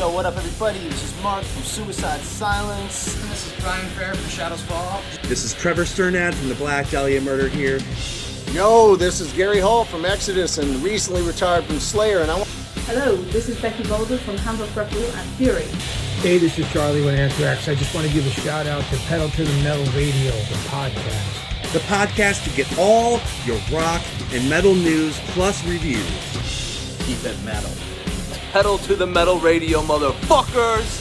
Yo, what up, everybody? This is Mark from Suicide Silence. And this is Brian Fair from Shadows Fall. This is Trevor Sternad from the Black Dahlia Murder here. Yo, this is Gary Hall from Exodus and recently retired from Slayer, and Hello, this is Becky Boulder from Hand of Grapple and Fury. Hey, this is Charlie with Anthrax. I just want to give a shout out to Pedal to the Metal Radio, the podcast. The podcast to get all your rock and metal news plus reviews. Keep it metal. Pedal to the Metal Radio, motherfuckers!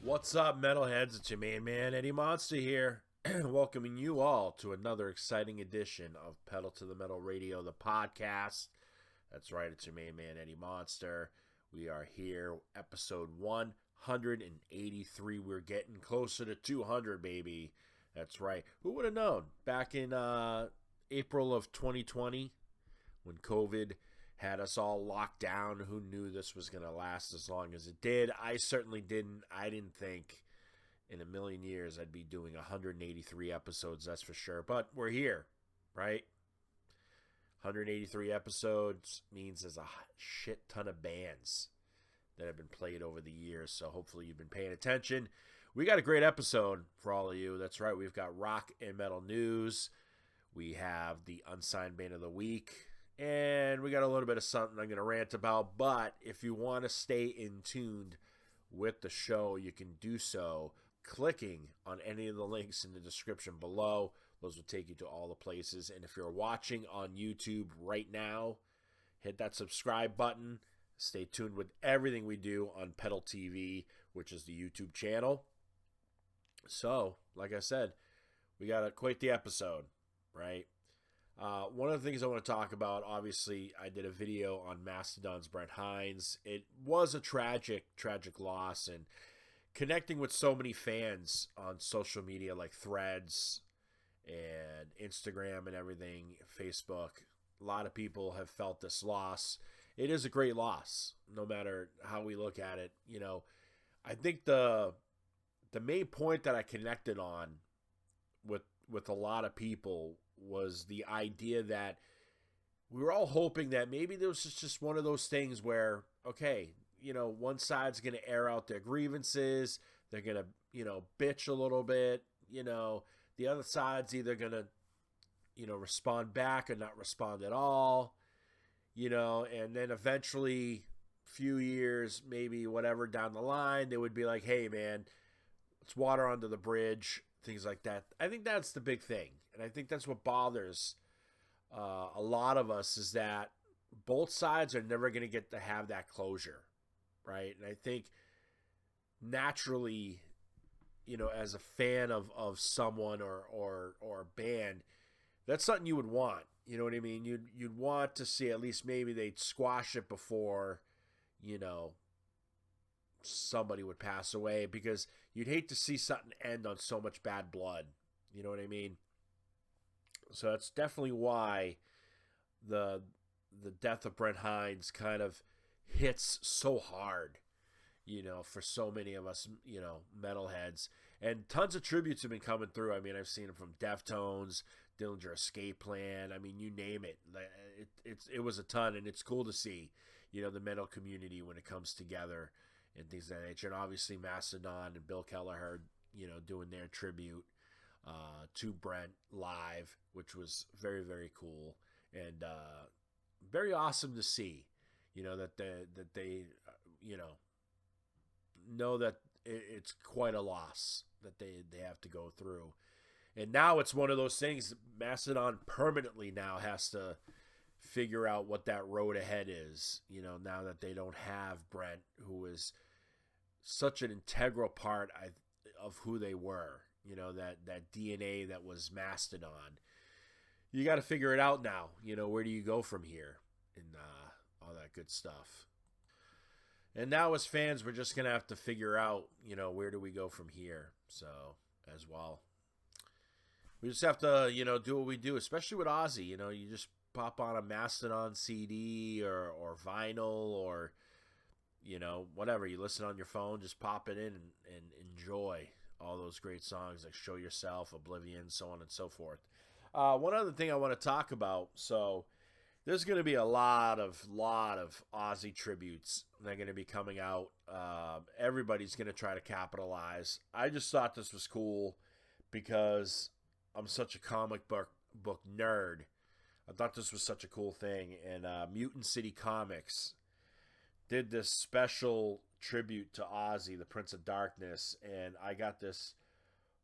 What's up, metalheads? It's your main man, Eddie Monster here, welcoming you all to another exciting edition of Pedal to the Metal Radio, the podcast. That's right, it's your main man, Eddie Monster. We are here, episode 183. We're getting closer to 200, baby. That's right. Who would have known? Back in April of 2020, when COVID had us all locked down, who knew this was going to last as long as it did? I certainly didn't. I didn't think in a million years I'd be doing 183 episodes, that's for sure. But we're here, right? 183 episodes means there's a shit ton of bands that have been played over the years, so hopefully you've been paying attention. We got a great episode for all of you. That's right, we've got rock and metal news. We have the Unsigned Band of the Week. And we got a little bit of something I'm going to rant about. But if you want to stay in tuned with the show, you can do so clicking on any of the links in the description below. Those will take you to all the places. And if you're watching on YouTube right now, hit that subscribe button. Stay tuned with everything we do on Pedal TV, which is the YouTube channel. So, like I said, we got quite the episode, right? One of the things I want to talk about, obviously, I did a video on Mastodon's Brent Hinds. It was a tragic loss, and connecting with so many fans on social media like Threads and Instagram and everything, Facebook, a lot of people have felt this loss. It is a great loss, no matter how we look at it. You know, I think the main point that I connected on with a lot of people was the idea that we were all hoping that maybe there was just one of those things where, okay, you know, one side's going to air out their grievances, they're going to, you know, bitch a little bit, you know, the other side's either going to, you know, respond back or not respond at all, you know, and then eventually, few years, maybe whatever down the line, they would be like, hey, man, it's water under the bridge, things like that. I think that's the big thing. And I think that's what bothers a lot of us, is that both sides are never going to get to have that closure, right? And I think naturally, you know, as a fan of someone or a band, that's something you would want. You know what I mean? You'd want to see at least maybe they'd squash it before, you know, somebody would pass away, because you'd hate to see something end on so much bad blood. You know what I mean? So that's definitely why the death of Brent Hinds kind of hits so hard, you know, for so many of us, you know, metalheads. And tons of tributes have been coming through. I mean, I've seen them from Deftones, Dillinger Escape Plan. I mean, you name it. It was a ton, and it's cool to see, you know, the metal community when it comes together and things of that nature. And obviously Mastodon and Bill Kelleher, you know, doing their tribute to Brent live, which was very, very cool and very awesome to see, you know, that they you know that it's quite a loss that they have to go through. And now it's one of those things, Mastodon permanently now has to figure out what that road ahead is, you know, now that they don't have Brent, who is such an integral part of who they were. You know, that DNA that was Mastodon. You got to figure it out now. You know, where do you go from here? And all that good stuff. And now as fans, we're just going to have to figure out, you know, where do we go from here? So, as well. We just have to, you know, do what we do, especially with Ozzy. You know, you just pop on a Mastodon CD or vinyl or, you know, whatever. You listen on your phone, just pop it in and enjoy all those great songs like Show Yourself, Oblivion, so on and so forth. One other thing I want to talk about, so there's going to be a lot of Ozzy tributes that are going to be coming out. Everybody's going to try to capitalize. I just thought this was cool because I'm such a comic book nerd. I thought this was such a cool thing. And Mutant City Comics did this special tribute to Ozzy, the Prince of Darkness. And I got this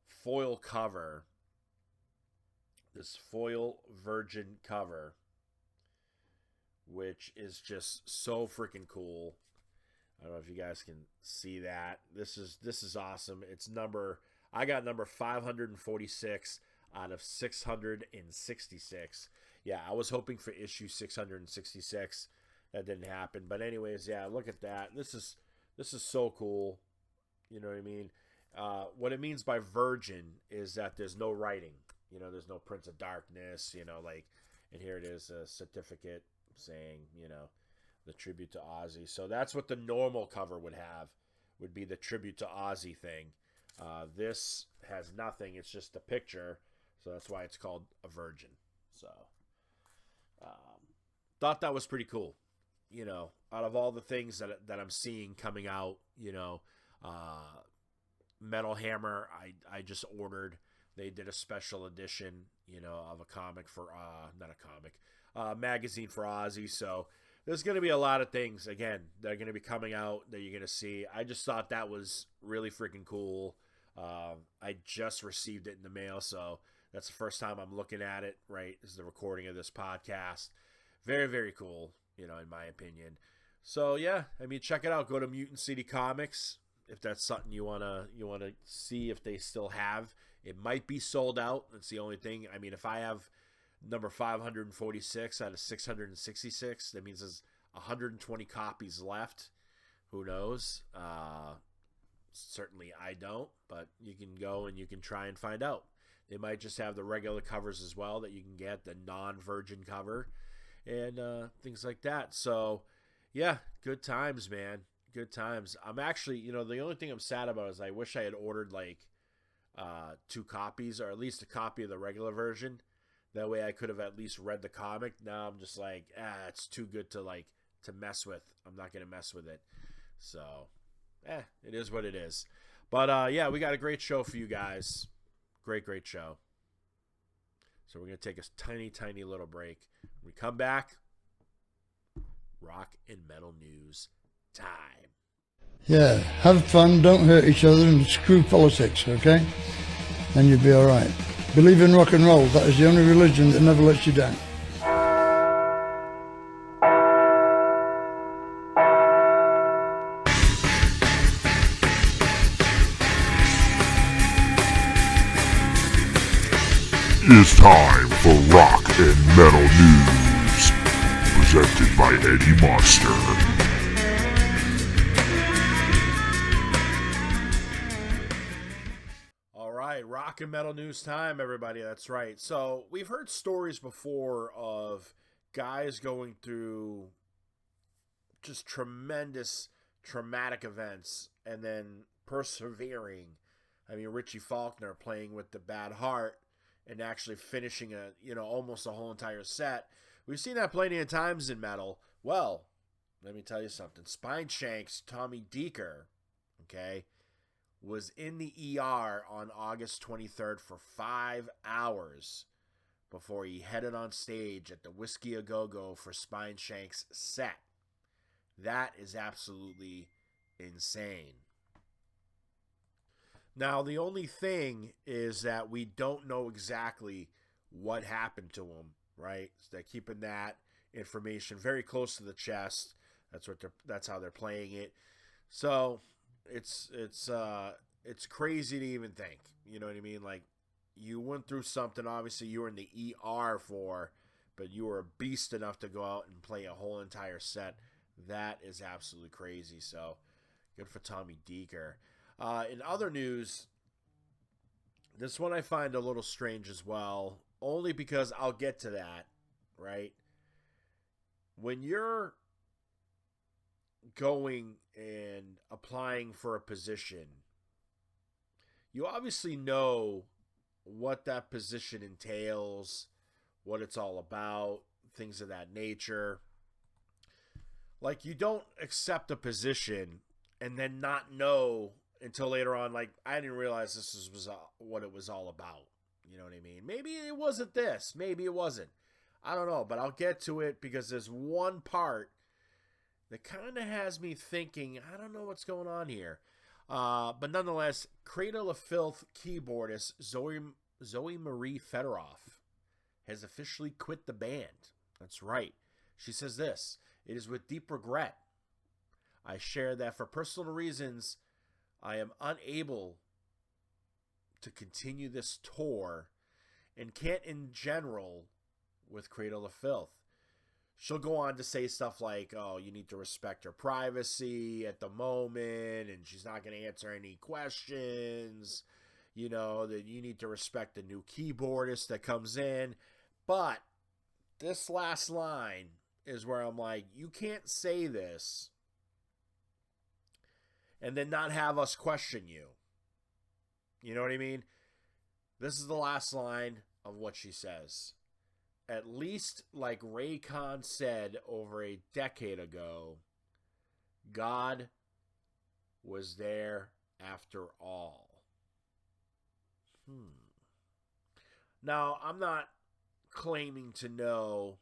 foil cover, this foil virgin cover, which is just so freaking cool. I don't know if you guys can see that. This is awesome. I got number 546 out of 666. Yeah, I was hoping for issue 666. That didn't happen. But anyways, yeah, look at that. This is so cool. You know what I mean? What it means by virgin is that there's no writing. You know, there's no Prince of Darkness, you know, like, and here it is, a certificate saying, you know, the tribute to Ozzy. So that's what the normal cover would be the tribute to Ozzy thing. This has nothing. It's just a picture. So that's why it's called a virgin. So thought that was pretty cool. You know, out of all the things that I'm seeing coming out, you know, Metal Hammer, I just ordered. They did a special edition, you know, of a comic for, not a comic, magazine for Ozzy. So there's going to be a lot of things, again, that are going to be coming out that you're going to see. I just thought that was really freaking cool. I just received it in the mail, so that's the first time I'm looking at it, right? This is the recording of this podcast. Very, very cool, you know, in my opinion. So, yeah, I mean, check it out. Go to Mutant City Comics if that's something you wanna see if they still have. It might be sold out. That's the only thing. I mean, if I have number 546 out of 666, that means there's 120 copies left. Who knows? Certainly I don't, but you can go and you can try and find out. They might just have the regular covers as well that you can get, the non-virgin cover, and things like that. So, yeah, good times, man. Good times. I'm actually, you know, the only thing I'm sad about is I wish I had ordered, like, 2 copies, or at least a copy of the regular version. That way I could have at least read the comic. Now I'm just like, it's too good to mess with. I'm not going to mess with it. So, it is what it is. But, yeah, we got a great show for you guys. Great show. So we're going to take a tiny, tiny little break. When we come back, rock and metal news time. Yeah, have fun, don't hurt each other, and screw politics, okay? Then you'll be all right. Believe in rock and roll. That is the only religion that never lets you down. It's time for Rock and Metal News, presented by Eddie Monster. Rock and metal news time, everybody. That's right. So we've heard stories before of guys going through just tremendous traumatic events and then persevering. I mean, Richie Faulkner playing with the Bad Heart and actually finishing almost a whole entire set. We've seen that plenty of times in metal. Well, let me tell you something. Spineshank's Tommy Deeker, okay, was in the ER on August 23rd for 5 hours before he headed on stage at the Whiskey A Go-Go for Spineshank's set. That is absolutely insane. Now, the only thing is that we don't know exactly what happened to him, right? So they're keeping that information very close to the chest. That's how they're playing it. So it's crazy to even think. You know what I mean? Like, you went through something. Obviously, you were in the ER but you were a beast enough to go out and play a whole entire set. That is absolutely crazy. So, good for Tommy Deeker. In other news, this one I find a little strange as well, only because I'll get to that, right? When you're going and applying for a position, you obviously know what that position entails, what it's all about, things of that nature. Like, you don't accept a position and then not know until later on, like, I didn't realize this was what it was all about. You know what I mean? Maybe it wasn't this. Maybe it wasn't. I don't know, but I'll get to it because there's one part that kind of has me thinking, I don't know what's going on here. But nonetheless, Cradle of Filth keyboardist Zoe Marie Fedorov has officially quit the band. That's right. She says this: "It is with deep regret I share that for personal reasons I am unable to continue this tour and can't in general with Cradle of Filth." She'll go on to say stuff like, oh, you need to respect her privacy at the moment, and she's not going to answer any questions, you know, that you need to respect the new keyboardist that comes in. But this last line is where I'm like, you can't say this and then not have us question you. You know what I mean? This is the last line of what she says. At least, like Ray Khan said over a decade ago, God was there after all. Now, I'm not claiming to know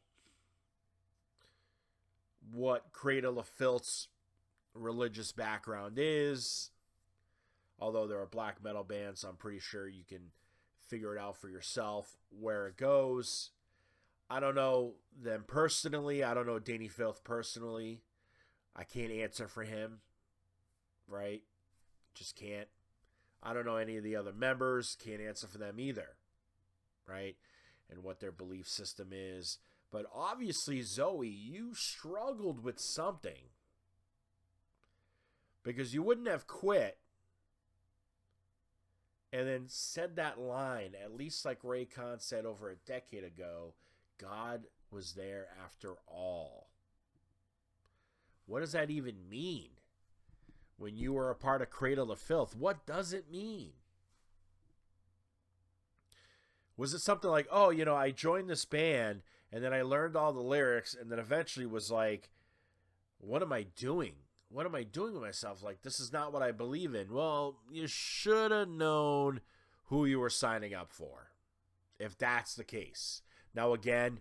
what Cradle of Filth's religious background is. Although they're a black metal band, so I'm pretty sure you can figure it out for yourself where it goes. I don't know them personally. I don't know Danny Filth personally. I can't answer for him, right? Just can't. I don't know any of the other members. Can't answer for them either, right? And what their belief system is. But obviously, Zoe, you struggled with something. Because you wouldn't have quit and then said that line, at least like Ray Khan said over a decade ago, God was there after all. What does that even mean? When you were a part of Cradle of Filth, what does it mean? Was it something like, oh, you know, I joined this band and then I learned all the lyrics and then eventually was like, what am I doing? What am I doing with myself? Like, this is not what I believe in. Well, you should have known who you were signing up for, if that's the case. Now, again,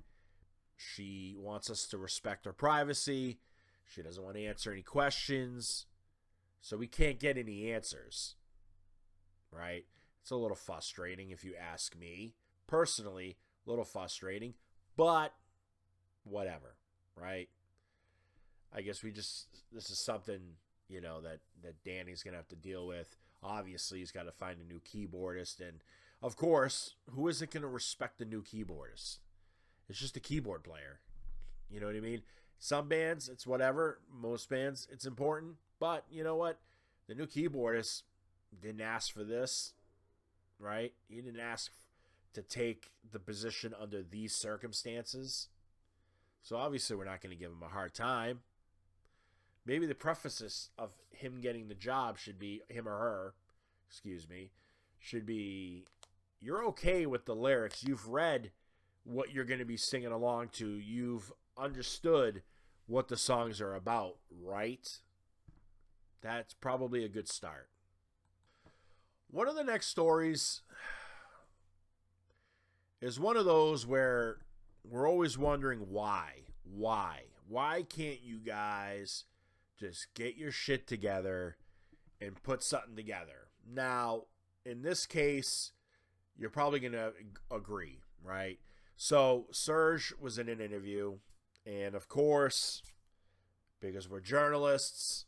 she wants us to respect her privacy. She doesn't want to answer any questions. So we can't get any answers, right? It's a little frustrating if you ask me. Personally, a little frustrating, but whatever, right? I guess this is something, you know, that Danny's going to have to deal with. Obviously, he's got to find a new keyboardist. And, of course, who isn't going to respect the new keyboardist? It's just a keyboard player. You know what I mean? Some bands, it's whatever. Most bands, it's important. But, you know what? The new keyboardist didn't ask for this, right? He didn't ask to take the position under these circumstances. So, obviously, we're not going to give him a hard time. Maybe the preface of him getting the job should be, him or her, should be, you're okay with the lyrics. You've read what you're going to be singing along to. You've understood what the songs are about, right? That's probably a good start. One of the next stories is one of those where we're always wondering why. Why can't you guys just get your shit together and put something together? Now, in this case, you're probably going to agree, right? So, Serge was in an interview, and of course, because we're journalists,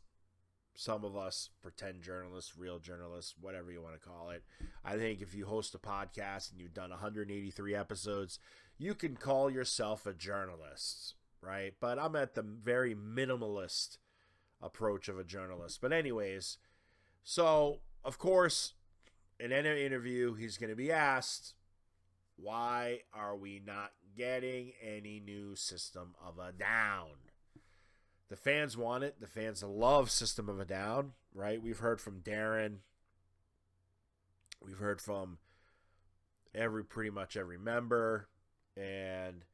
some of us pretend journalists, real journalists, whatever you want to call it. I think if you host a podcast and you've done 183 episodes, you can call yourself a journalist, right? But I'm at the very minimalist approach of a journalist. But anyways, so of course, in any interview, he's going to be asked, why are we not getting any new System of a Down? The fans want it. The fans love System of a Down, right? We've heard from Darren We've heard from pretty much every member, and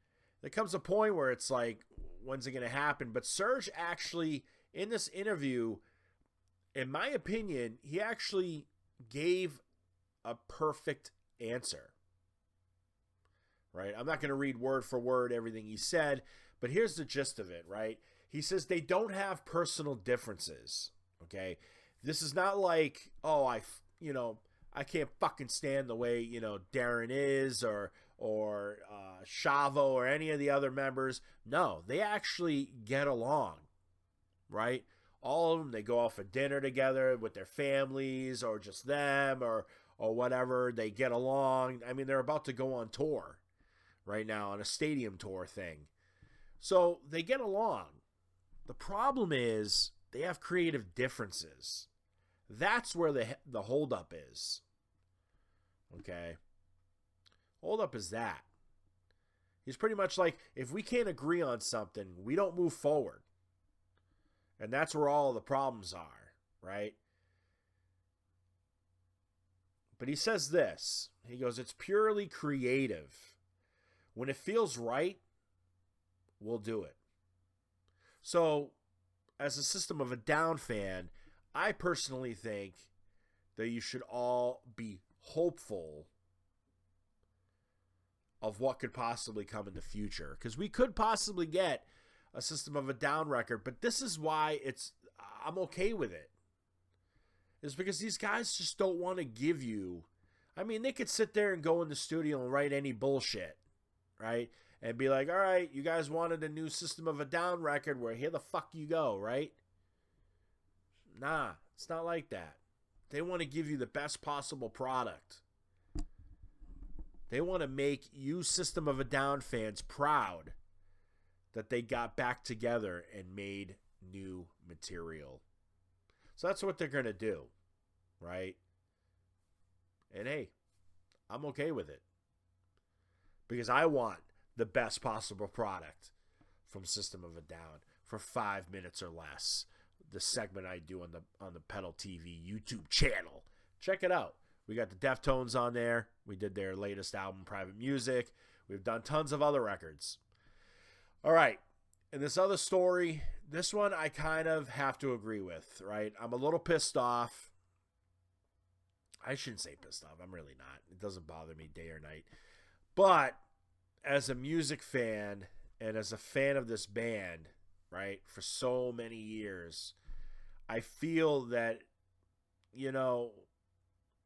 there comes a point where it's like, when's it going to happen? But Serge actually, in this interview, in my opinion, he actually gave a perfect answer. Right? I'm not going to read word for word everything he said, but here's the gist of it, right? He says they don't have personal differences, okay? This is not like, oh, I can't fucking stand the way, Darren is or Shavo or any of the other members. No, they actually get along, right? All of them, they go out for dinner together with their families or just them or whatever. They get along. I mean, they're about to go on tour right now, on a stadium tour thing. So they get along. The problem is they have creative differences. That's where the holdup is. Okay? Holdup is that. He's pretty much like, if we can't agree on something, we don't move forward. And that's where all the problems are, right? But he says this. He goes, it's purely creative. When it feels right, we'll do it. So, as a System of a Down fan, I personally think that you should all be hopeful of what could possibly come in the future. Because we could possibly get a System of a Down record, but this is why I'm okay with it. It's because these guys just don't want to give you... I mean, they could sit there and go in the studio and write any bullshit, right? And be like, all right, you guys wanted a new System of a Down record, where here the fuck you go, right? Nah, it's not like that. They want to give you the best possible product. They want to make you System of a Down fans proud that they got back together and made new material. So that's what they're going to do, right? And hey, I'm okay with it. Because I want the best possible product from System of a Down for 5 minutes or less. The segment I do on the Pedal TV YouTube channel. Check it out. We got the Deftones on there. We did their latest album, Private Music. We've done tons of other records. All right. And this other story, this one I kind of have to agree with, right? I'm a little pissed off. I shouldn't say pissed off. I'm really not. It doesn't bother me day or night. But as a music fan and as a fan of this band, right, for so many years, I feel that,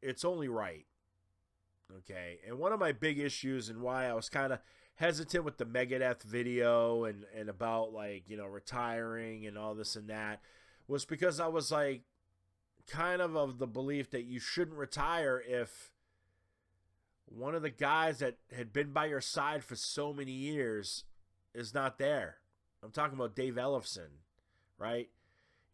it's only right. Okay. And one of my big issues and why I was kind of hesitant with the Megadeth video and about retiring and all this and that was because I was like kind of the belief that you shouldn't retire if one of the guys that had been by your side for so many years is not there. I'm talking about Dave Ellefson, right?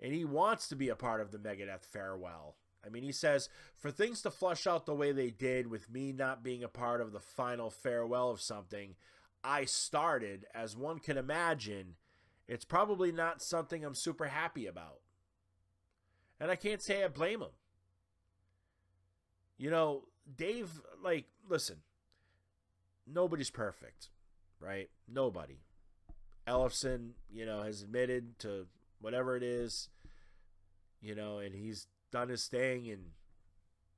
And he wants to be a part of the Megadeth farewell. I mean, he says, for things to flush out the way they did with me not being a part of the final farewell of something I started, as one can imagine, it's probably not something I'm super happy about. And I can't say I blame him. Dave, listen, nobody's perfect, right? Nobody. Ellefson, has admitted to whatever it is, and he's done his thing and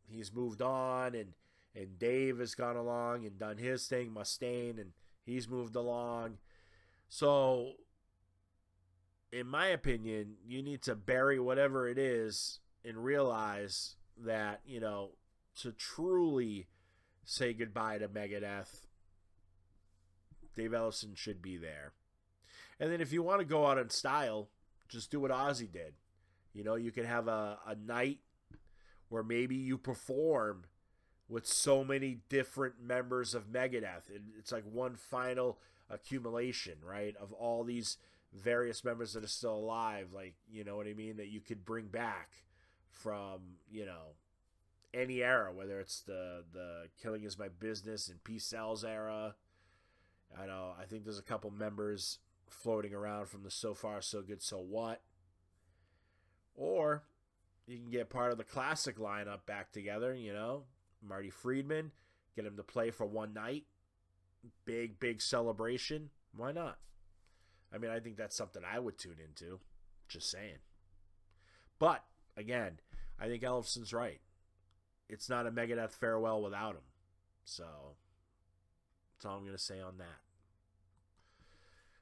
he's moved on, and Dave has gone along and done his thing, Mustaine, and he's moved along. So, in my opinion, you need to bury whatever it is and realize that, to truly say goodbye to Megadeth, Dave Ellefson should be there. And then if you want to go out in style, just do what Ozzy did. You can have a night where maybe you perform with so many different members of Megadeth. It's like one final accumulation, right, of all these various members that are still alive, you know what I mean, that you could bring back from, any era, whether it's the Killing Is My Business and Peace Sells era. I think there's a couple members floating around from the So Far So Good So What. Or you can get part of the classic lineup back together, Marty Friedman, get him to play for one night. Big celebration. Why not? I mean, I think that's something I would tune into. Just saying. But, again, I think Ellefson's right. It's not a Megadeth farewell without him. So, that's all I'm going to say on that.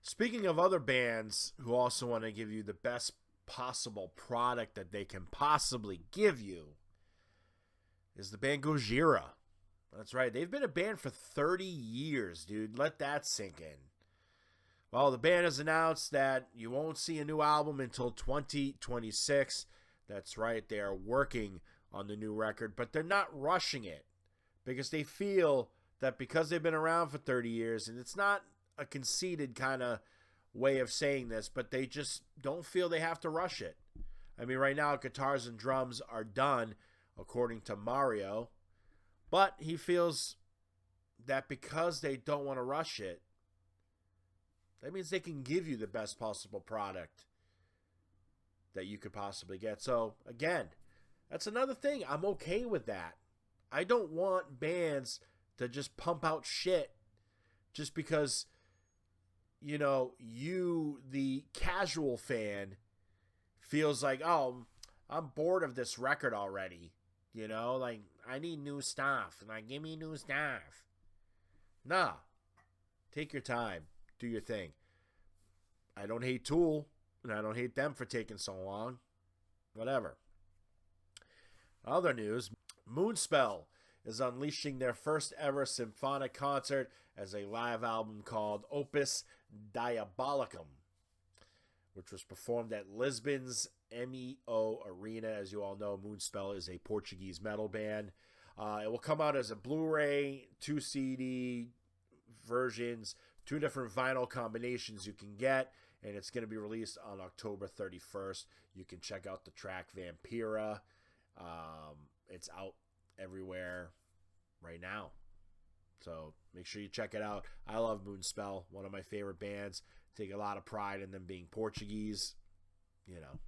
Speaking of other bands who also want to give you the best possible product that they can possibly give you, is the band Gojira. That's right. They've been a band for 30 years, dude. Let that sink in. Well, the band has announced that you won't see a new album until 2026. That's right. They are working on the new record, but they're not rushing it because they feel that because they've been around for 30 years, and it's not a conceited kind of way of saying this, but they just don't feel they have to rush it. I mean, right now, guitars and drums are done, according to Mario, but he feels that because they don't want to rush it, that means they can give you the best possible product that you could possibly get. So, again, that's another thing. I'm okay with that. I don't want bands to just pump out shit just because, you know, you, the casual fan, feels like, oh, I'm bored of this record already. You know, like, I need new stuff. Like, give me new stuff. Nah. Take your time. Do your thing. I don't hate Tool, and I don't hate them for taking so long. Whatever. Other news, Moonspell is unleashing their first ever symphonic concert as a live album called Opus Diabolicum, which was performed at Lisbon's MEO Arena. As you all know, Moonspell is a Portuguese metal band. It will come out as a Blu-ray, 2 CD versions, 2 different vinyl combinations you can get, and it's going to be released on October 31st. You can check out the track Vampira. It's out everywhere right now. So make sure you check it out. I love Moonspell, one of my favorite bands. Take a lot of pride in them being Portuguese. You know.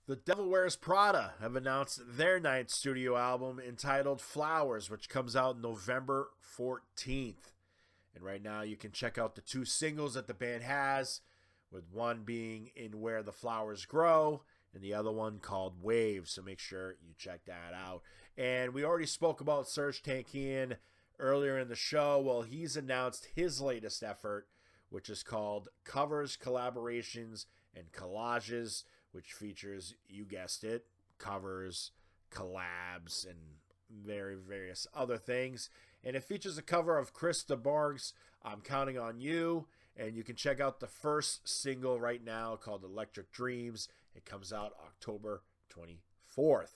The Devil Wears Prada have announced their 9th studio album entitled Flowers, which comes out November 14th. And right now you can check out the 2 singles that the band has, with one being In Where the Flowers Grow and the other one called Waves. So make sure you check that out. And we already spoke about Serge Tankian earlier in the show. Well, he's announced his latest effort, which is called Covers, Collaborations, and Collages, which features, you guessed it, covers, collabs, and various other things. And it features a cover of Chris DeBarg's I'm Counting on You. And you can check out the first single right now called Electric Dreams. It comes out October 24th.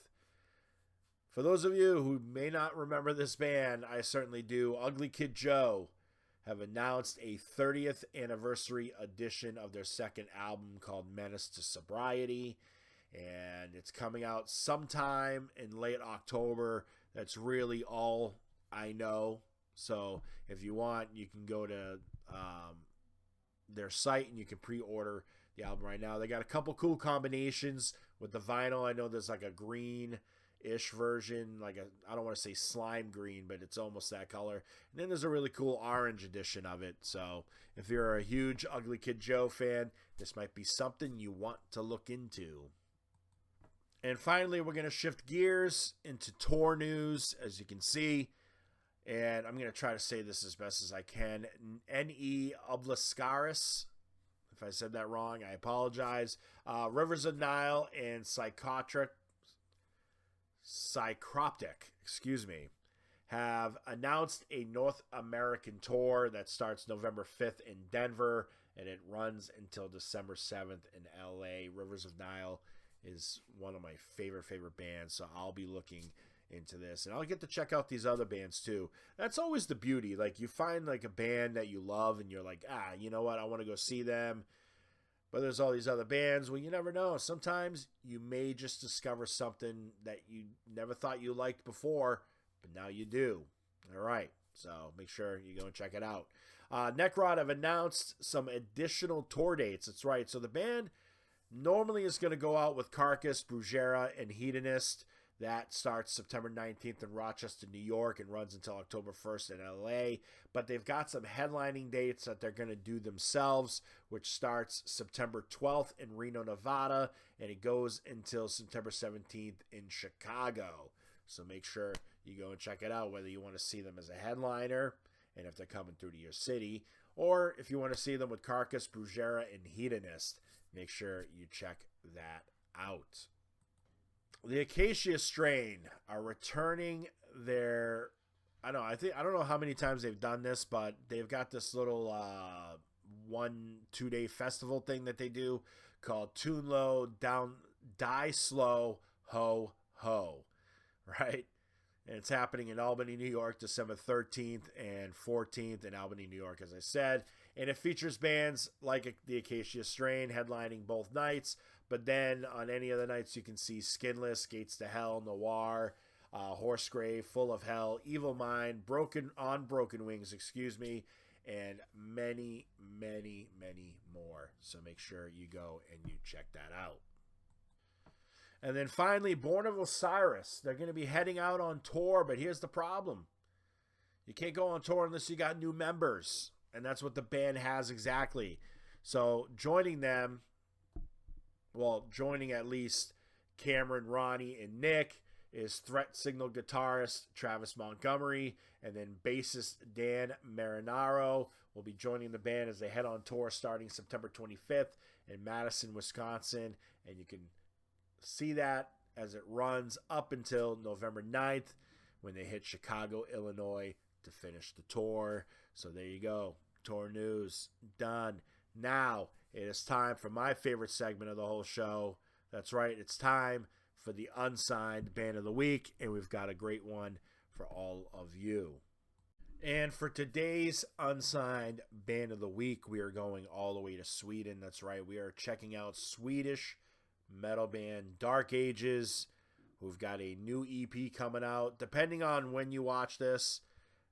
For those of you who may not remember this band, I certainly do. Ugly Kid Joe have announced a 30th anniversary edition of their second album called Menace to Sobriety. And it's coming out sometime in late October. That's really all I know. So if you want, you can go to their site and you can pre-order the album right now. They got a couple cool combinations with the vinyl. I know there's like a green-ish version, like I don't want to say slime green, but it's almost that color. And then there's a really cool orange edition of it. So if you're a huge Ugly Kid Joe fan, this might be something you want to look into. And finally, we're going to shift gears into tour news, as you can see. And I'm going to try to say this as best as I can. N.E. Oblascaris. If I said that wrong, I apologize. Rivers of Nile and Psychroptic, have announced a North American tour that starts November 5th in Denver, and it runs until December 7th in LA. Rivers of Nile is one of my favorite bands, so I'll be looking into this, and I'll get to check out these other bands too. That's always the beauty. Like, you find like a band that you love and you're like, you know what, I want to go see them, but there's all these other bands. Well, you never know. Sometimes you may just discover something that you never thought you liked before, but now you do. All right, so make sure you go and check it out. Necrot have announced some additional tour dates. That's right. So the band normally is going to go out with Carcass, Brugera, and Hedonist. That starts September 19th in Rochester, New York, and runs until October 1st in LA. But they've got some headlining dates that they're going to do themselves, which starts September 12th in Reno, Nevada, and it goes until September 17th in Chicago. So make sure you go and check it out, whether you want to see them as a headliner, and if they're coming through to your city, or if you want to see them with Carcass, Gojira, and Hedonist. Make sure you check that out. The Acacia Strain are returning their, I don't know how many times they've done this, but they've got this little 1-2 day festival thing that they do called Tune Low, Die Slow, Ho Ho, right? And it's happening in Albany, New York, December 13th and 14th in Albany, New York, as I said. And it features bands like the Acacia Strain headlining both nights. But then on any other nights, you can see Skinless, Gates to Hell, Noir, Horsegrave, Full of Hell, Evil Mind, Broken Wings, and many, many, many more. So make sure you go and you check that out. And then finally, Born of Osiris. They're going to be heading out on tour, but here's the problem. You can't go on tour unless you got new members. And that's what the band has exactly. So joining at least Cameron, Ronnie, and Nick is Threat Signal guitarist Travis Montgomery, and then bassist Dan Marinaro will be joining the band as they head on tour starting September 25th in Madison, Wisconsin, and you can see that as it runs up until November 9th when they hit Chicago, Illinois to finish the tour. So there you go. Tour news done. Now it is time for my favorite segment of the whole show. That's right. It's time for the Unsigned Band of the Week, and we've got a great one for all of you. And for today's Unsigned Band of the Week, we are going all the way to Sweden. That's right. We are checking out Swedish metal band Dark Ages, who've got a new EP coming out. Depending on when you watch this,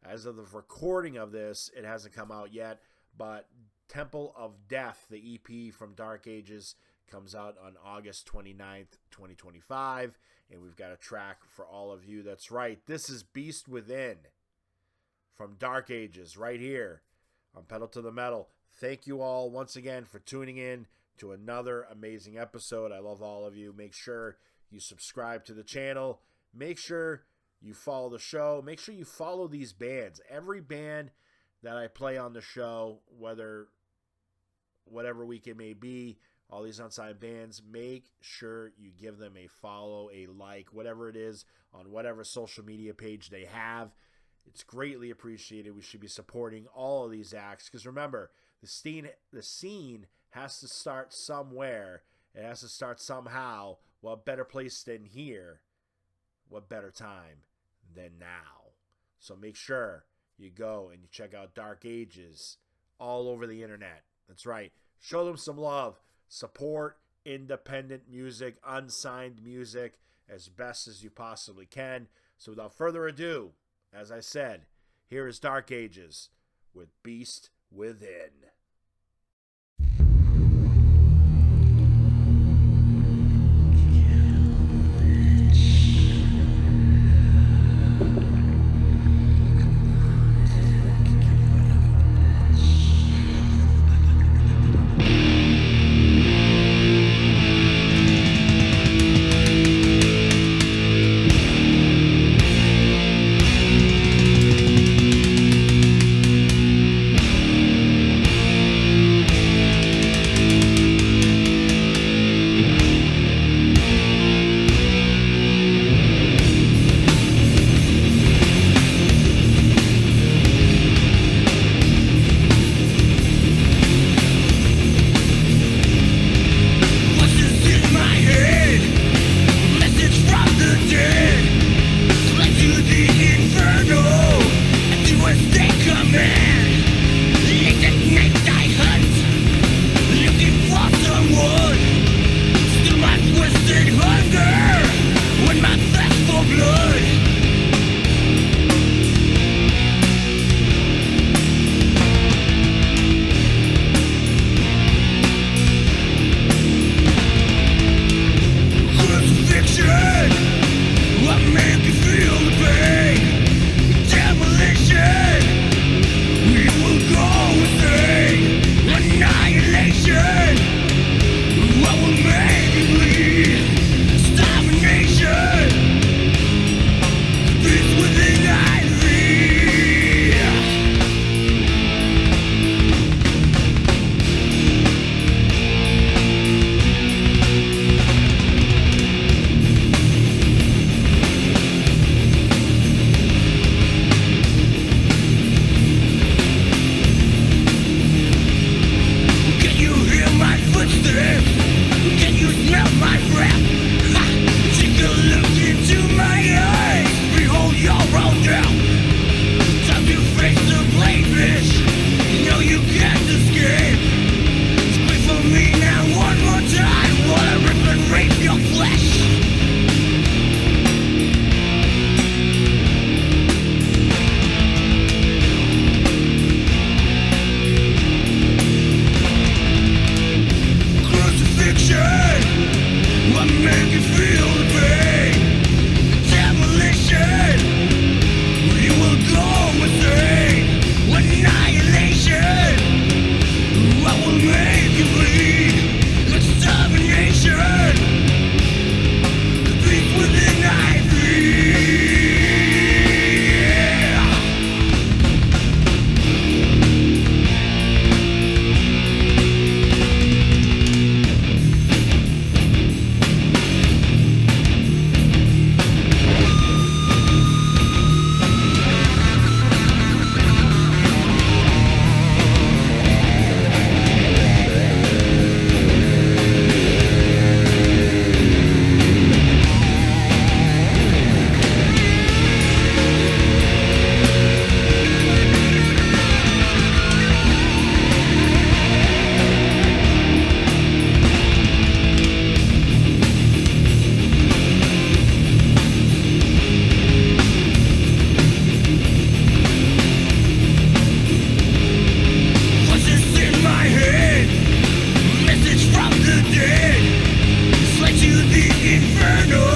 as of the recording of this, it hasn't come out yet, but Temple of Death, the EP from Dark Ages, comes out on August 29th, 2025, and we've got a track for all of you. That's right. This is Beast Within from Dark Ages right here on Pedal to the Metal. Thank you all once again for tuning in to another amazing episode. I love all of you. Make sure you subscribe to the channel. Make sure you follow the show. Make sure you follow these bands. Every band that I play on the show, whatever week it may be, all these Unsigned bands, make sure you give them a follow, a like, whatever it is, on whatever social media page they have. It's greatly appreciated. We should be supporting all of these acts, because remember, the scene has to start somewhere. It has to start somehow. What better place than here? What better time than now? So make sure you go and you check out Dark Ages all over the internet. That's right. Show them some love. Support independent music, unsigned music, as best as you possibly can. So without further ado, as I said, here is Dark Ages with Beast Within. metal.